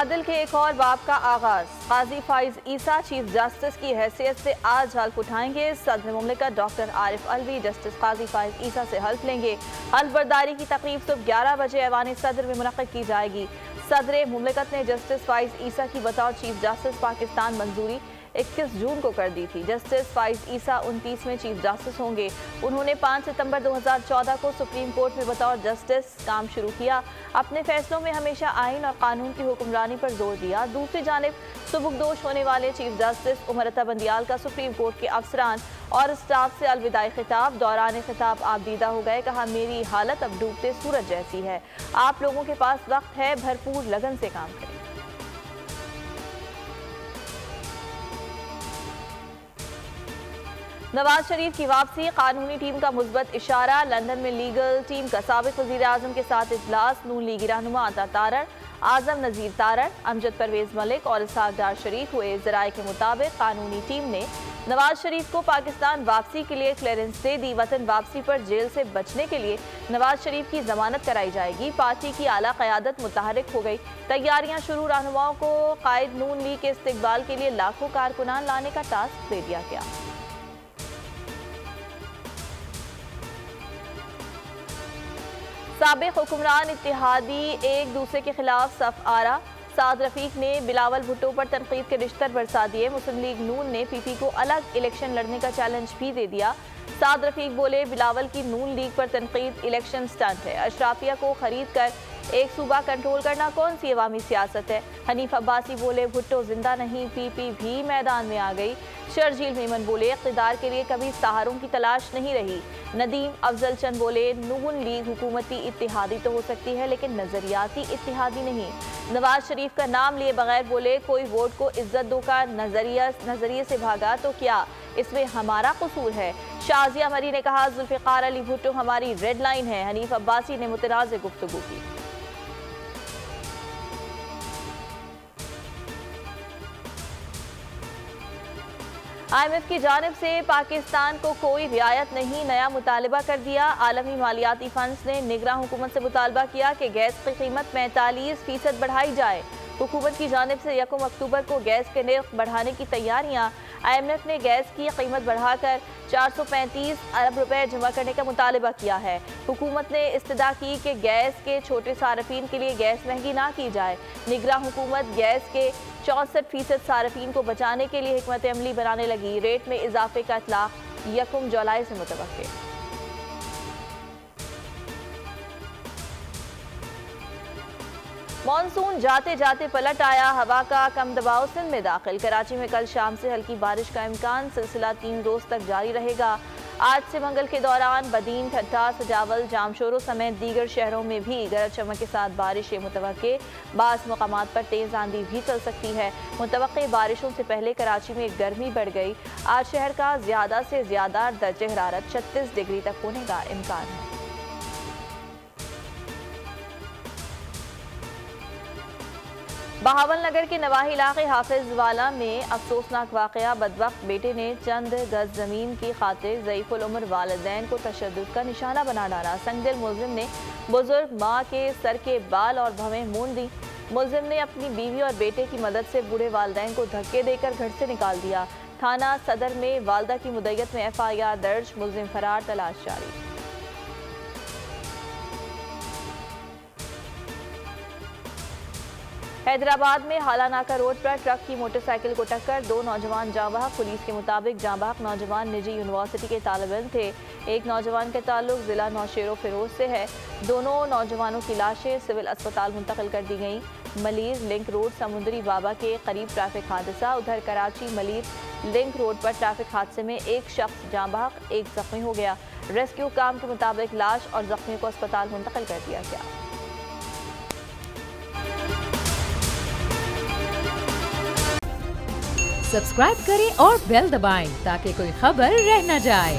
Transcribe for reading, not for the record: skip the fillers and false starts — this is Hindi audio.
तबादल के एक और बाब का आगाज। काजी फाइज ईसा चीफ जस्टिस की हैसियत से आज हल्फ उठाएंगे। सदर मुमलिकत डॉक्टर आरिफ अलवी जस्टिस काजी फाइज ईसा से हल्फ लेंगे। हल्फ बर्दारी की तकरीब सुबह 11 बजे ऐवान सदर में मुनक्किद की जाएगी। सदर मुमलिकत ने जस्टिस फाइज ईसा की बतौर चीफ जस्टिस पाकिस्तान मंजूरी 21 जून को कर दी थी। जस्टिस फाइज ईसा 29वें चीफ जस्टिस होंगे। उन्होंने 5 सितंबर 2014 को सुप्रीम कोर्ट में बतौर जस्टिस काम शुरू किया। अपने फैसलों में हमेशा आइन और कानून की हुक्मरानी पर जोर दिया। दूसरी जानिब सुबुकदोश होने वाले चीफ जस्टिस उमर अता बंदियाल का सुप्रीम कोर्ट के अफसरान और स्टाफ से अलविदाई खिताब। दौरान खिताब आप दीदा हो गए। कहा, मेरी हालत अब डूबते सूरज जैसी है। आप लोगों के पास वक्त है, भरपूर लगन से काम करें। नवाज शरीफ की वापसी, कानूनी टीम का मुस्बत इशारा। लंदन में लीगल टीम का साबिक वज़ीर आज़म के साथ इजलास। नून लीगी रहनुमा अता तारड़, आजम नज़ीर तारड़, अमजद परवेज मलिक और इसहाक डार शरीफ हुए। ज़राए के मुताबिक कानूनी टीम ने नवाज शरीफ को पाकिस्तान वापसी के लिए क्लियरेंस दे दी। वतन वापसी पर जेल से बचने के लिए नवाज शरीफ की जमानत कराई जाएगी। पार्टी की आला क़यादत मुतहरिक हो गई। तैयारियां शुरू। रहनुमाओं को कायद नून लीग के इस्तकबाल के लिए लाखों कारकुनान लाने का टास्क दे दिया गया। साबिक हुक्मरान इत्तेहादी एक दूसरे के खिलाफ सफ आरा। साद रफीक ने बिलावल भुट्टो पर तनकीद के रिश्तर बरसा दिए। मुस्लिम लीग नून ने पीपी को अलग इलेक्शन लड़ने का चैलेंज भी दे दिया। साद रफीक बोले, बिलावल की नून लीग पर तनकीद इलेक्शन स्टंट है। अशराफिया को खरीद कर एक सूबा कंट्रोल करना कौन सी अवामी सियासत है। हनीफ अब्बासी बोले, भुट्टो जिंदा नहीं, पीपी भी मैदान में आ गई। शर्जील मेमन बोले, इक़्तिदार के लिए कभी सहारों की तलाश नहीं रही। नदीम अफजल चंद बोले, नून लीग हुकूमती इत्तेहादी तो हो सकती है लेकिन नजरियाती इत्तेहादी नहीं। नवाज शरीफ का नाम लिए बगैर बोले, कोई वोट को इज्जत दो का नजरिए से भागा तो क्या इसमें हमारा कसूर है। शाजिया मरी ने कहा, जुल्फ़िकार अली भुट्टो हमारी रेड लाइन है। हनीफ अब्बासी ने मुतनाज़ गुफ्तगू की। IMF की जानिब से पाकिस्तान को कोई रियायत नहीं, नया मुतालबा कर दिया। आलमी मालियाती फंड्स ने निगरान हुकूमत से मुतालबा किया कि गैस की कीमत में 43% बढ़ाई जाए। हुकूमत की जानिब से 1 अक्टूबर को गैस के निर्ख बढ़ाने की तैयारियां। IMF ने गैस की कीमत बढ़ाकर 435 अरब रुपए जमा करने का मुतालबा किया है। हुकूमत ने इस्तदा की कि गैस के छोटे सारफीन के लिए गैस महंगी ना की जाए। निगरान हुकूमत गैस के 64% सारफीन को बचाने के लिए हिकमत अमली बनाने लगी। रेट में इजाफे का इतलाक 1 जुलाई से मुतवक्किल। मॉनसून जाते जाते पलट आया। हवा का कम दबाव सिंध में दाखिल। कराची में कल शाम से हल्की बारिश का इम्कान। सिलसिला 3 रोज तक जारी रहेगा। आज से मंगल के दौरान बदीन, ठट्टा, सजावल, जामशोरो समेत दीगर शहरों में भी गरज चमक के साथ बारिश मुतवक्के। बाज़ मकामात पर तेज आंधी भी चल सकती है। मुतवक्के बारिशों से पहले कराची में गर्मी बढ़ गई। आज शहर का ज्यादा से ज्यादा दर्जे हरारत 36 डिग्री तक होने का इम्कान है। बहावल नगर के नवाही इलाके हाफिज वाला में अफसोसनाक वाकया। बदबख्त बेटे ने चंद गज जमीन की खातिर ज़ईफ़ुल उम्र वालिदैन को तशद्दुद का निशाना बना डाला। संगदिल मुलजिम ने बुजुर्ग माँ के सर के बाल और भवें मूंद दी। मुलजिम ने अपनी बीवी और बेटे की मदद से बूढ़े वालिदैन को धक्के देकर घर से निकाल दिया। थाना सदर में वालदा की मुद्दत में FIR दर्ज। मुलजिम फरार, तलाश जारी। हैदराबाद में हालानाका रोड पर ट्रक की मोटरसाइकिल को टक्कर। 2 नौजवान जाँ बहक। पुलिस के मुताबिक जाँ बहक नौजवान निजी यूनिवर्सिटी के तालिब-इल्म थे। एक नौजवान का ताल्लुक जिला नौशेरो फिरोज से है। दोनों नौजवानों की लाशें सिविल अस्पताल मुंतकिल कर दी गई। मलीर लिंक रोड समुंदरी बाबा के करीब ट्रैफिक हादसा। उधर कराची मलीर लिंक रोड पर ट्रैफिक हादसे में एक शख्स जाँ बहक, एक जख्मी हो गया। रेस्क्यू काम के मुताबिक लाश और जख्मी को अस्पताल मुंतकिल कर दिया गया। सब्सक्राइब करें और बेल दबाएं ताकि कोई खबर रह न जाए।